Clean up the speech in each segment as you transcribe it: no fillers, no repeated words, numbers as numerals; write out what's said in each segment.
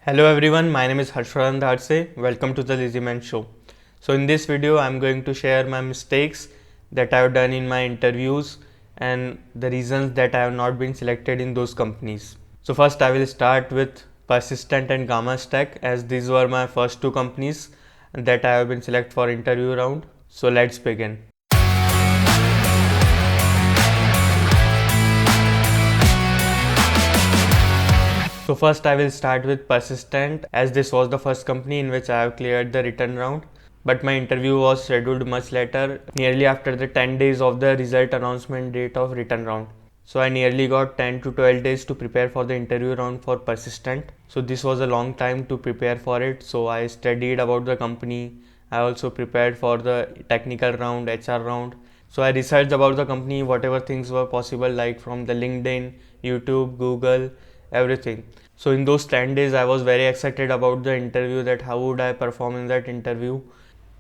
Hello everyone, my name is Harsharan Dharse. Welcome to the Lazy Man Show. So in this video, I'm going to share my mistakes that I've done in my interviews and the reasons that I have not been selected in those companies. So first I will start with Persistent and Gamma Stack, as these were my first two companies that I have been selected for interview round. So let's begin. So first I will start with Persistent, as this was the first company in which I have cleared the written round. But my interview was scheduled much later, nearly after the 10 days of the result announcement date of written round. So I nearly got 10 to 12 days to prepare for the interview round for Persistent. So this was a long time to prepare for it. So I studied about the company. I also prepared for the technical round, HR round. So I researched about the company, whatever things were possible, like from the LinkedIn, YouTube, Google, everything. So in those 10 days I was very excited about the interview, that how would I perform in that interview.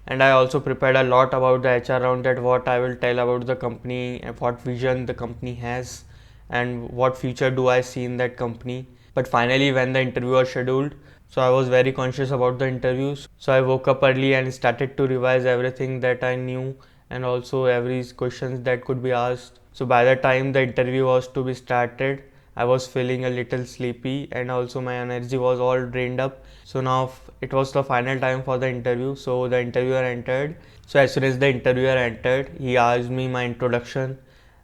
And I also prepared a lot about the HR round, that what I will tell about the company and what vision the company has and what future do I see in that company. But finally when the interview was scheduled, so I was very conscious about the interviews. So I woke up early and started to revise everything that I knew and also every questions that could be asked. So by the time the interview was to be started, I was feeling a little sleepy and also my energy was all drained up. So now it was the final time for the interview. So the interviewer entered. So as soon as the interviewer entered, he asked me my introduction.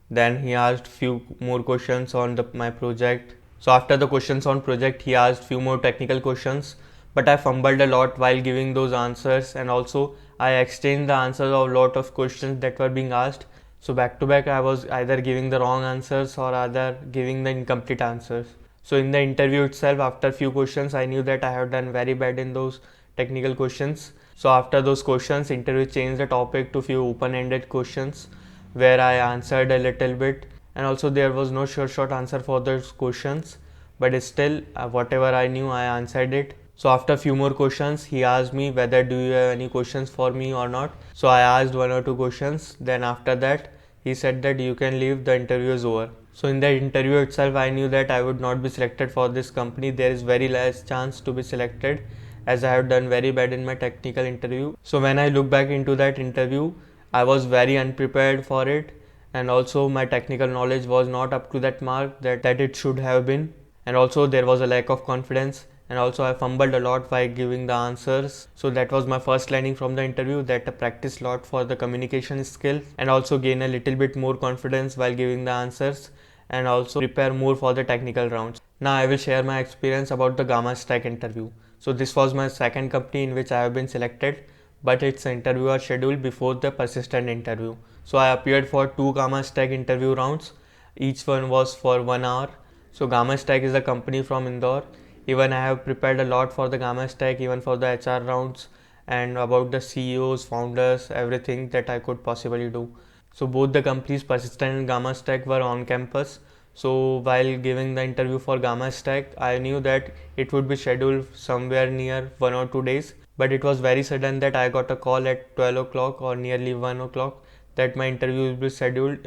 Then he asked few more questions on my project. So after the questions on project, he asked few more technical questions. But I fumbled a lot while giving those answers, and also I exchanged the answers of a lot of questions that were being asked. So back to back, I was either giving the wrong answers or either giving the incomplete answers. So in the interview itself, after few questions, I knew that I have done very bad in those technical questions. So after those questions, interview changed the topic to few open-ended questions where I answered a little bit, and also there was no short answer for those questions. But still, whatever I knew, I answered it. So after a few more questions, he asked me whether do you have any questions for me or not. So I asked one or two questions. Then after that, he said that you can leave, the interview is over. So in the interview itself, I knew that I would not be selected for this company. There is very less chance to be selected, as I have done very bad in my technical interview. So when I look back into that interview, I was very unprepared for it, and also my technical knowledge was not up to that mark that it should have been, and also there was a lack of confidence, and also I fumbled a lot by giving the answers. So that was my first learning from the interview, that I practice a lot for the communication skill and also gain a little bit more confidence while giving the answers and also prepare more for the technical rounds. Now I will share my experience about the Gamma Stack interview. So this was my second company in which I have been selected, but its interview was scheduled before the Persistent interview. So I appeared for two Gamma Stack interview rounds. Each one was for 1 hour. So Gamma Stack is a company from Indore. Even I have prepared a lot for the Gamma Stack, even for the HR rounds and about the CEOs, founders, everything that I could possibly do. So both the companies, Persistent and Gamma Stack, were on campus. So while giving the interview for Gamma Stack, I knew that it would be scheduled somewhere near 1 or 2 days. But it was very sudden that I got a call at 12 o'clock or nearly 1 o'clock that my interview will be scheduled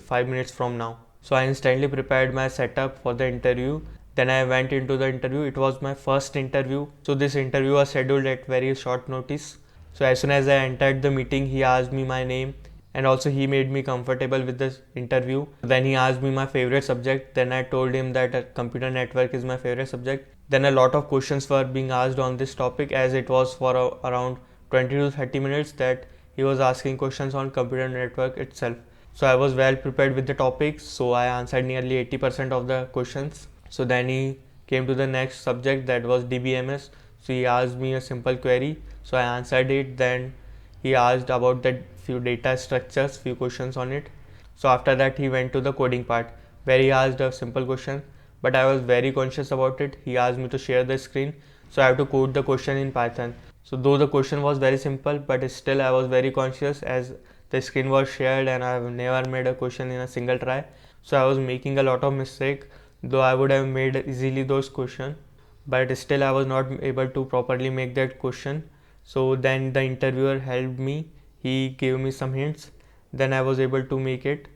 5 minutes from now. So I instantly prepared my setup for the interview. Then I went into the interview. It was my first interview. So this interview was scheduled at very short notice. So as soon as I entered the meeting, he asked me my name and also he made me comfortable with the interview. Then he asked me my favorite subject. Then I told him that computer network is my favorite subject. Then a lot of questions were being asked on this topic, as it was for around 20 to 30 minutes that he was asking questions on computer network itself. So I was well prepared with the topics, so I answered nearly 80% of the questions. So then he came to the next subject, that was DBMS. So he asked me a simple query, so I answered it. Then he asked about the few data structures, few questions on it. So after that he went to the coding part where he asked a simple question, but I was very conscious about it. He asked me to share the screen, so I have to code the question in Python. So though the question was very simple, but still I was very conscious, as the screen was shared and I have never made a question in a single try. So I was making a lot of mistake, though I would have made easily those questions, but still I was not able to properly make that question. So then the interviewer helped me. He gave me some hints. Then I was able to make it.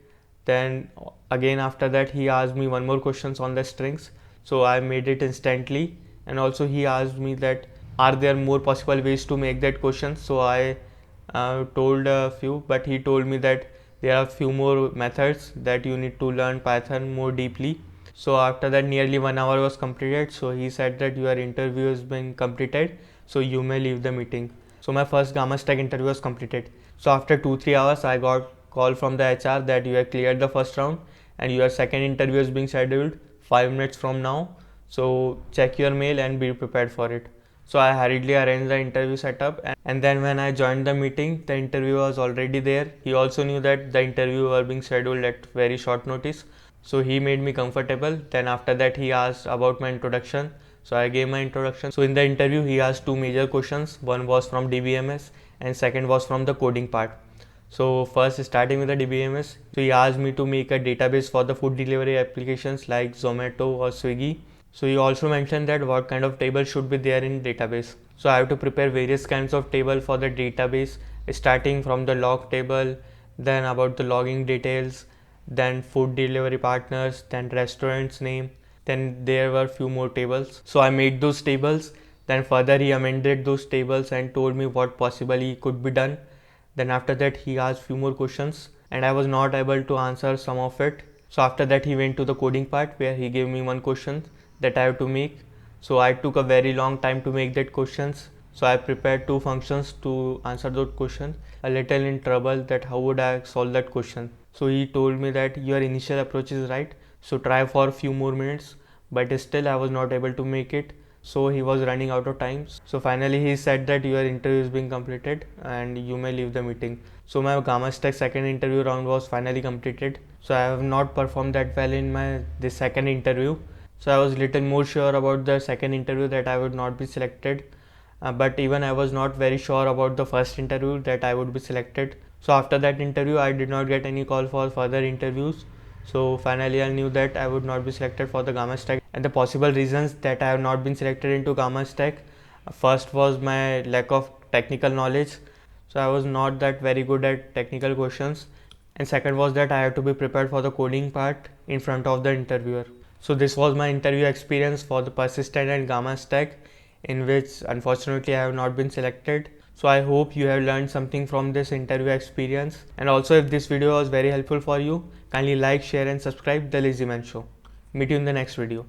Then again after that he asked me one more questions on the strings. So I made it instantly. and also he asked me that are there more possible ways to make that question. So I told a few, but he told me that there are few more methods that you need to learn Python more deeply. So after that nearly 1 hour was completed, so he said that your interview has been completed, so you may leave the meeting. So my first Gamma Stack interview was completed. So after 2-3 hours I got call from the HR that you have cleared the first round and your second interview is being scheduled 5 minutes from now, so check your mail and be prepared for it. So I hurriedly arranged the interview setup, and then when I joined the meeting, the interviewer was already there. He also knew that the interview was being scheduled at very short notice, so he made me comfortable. Then after that he asked about my introduction, so I gave my introduction. So in the interview he asked two major questions. One was from DBMS and second was from the coding part. So first starting with the DBMS, so he asked me to make a database for the food delivery applications like Zomato or Swiggy. So he also mentioned that what kind of table should be there in database. So I have to prepare various kinds of table for the database, starting from the log table, then about the logging details, then food delivery partners, then restaurant's name, then there were few more tables. So I made those tables, then further he amended those tables and told me what possibly could be done. Then after that he asked few more questions and I was not able to answer some of it. So after that he went to the coding part where he gave me one question that I have to make. So I took a very long time to make that questions. So I prepared two functions to answer those questions. A little in trouble that how would I solve that question. So he told me that your initial approach is right, so try for a few more minutes, but still I was not able to make it. So he was running out of time. So finally he said that your interview is being completed and you may leave the meeting. So my Gamma Stack second interview round was finally completed. So I have not performed that well in my this second interview. So I was little more sure about the second interview that I would not be selected. But even I was not very sure about the first interview that I would be selected. So after that interview I did not get any call for further interviews. So finally I knew that I would not be selected for the Gamma Stack. And the possible reasons that I have not been selected into Gamma Stack, first was my lack of technical knowledge. So I was not that very good at technical questions. And second was that I had to be prepared for the coding part in front of the interviewer. So this was my interview experience for the Persistent and Gamma Stack, in which unfortunately I have not been selected. So I hope you have learned something from this interview experience. And also if this video was very helpful for you, kindly like, share and subscribe The Lazy Man Show. Meet you in the next video.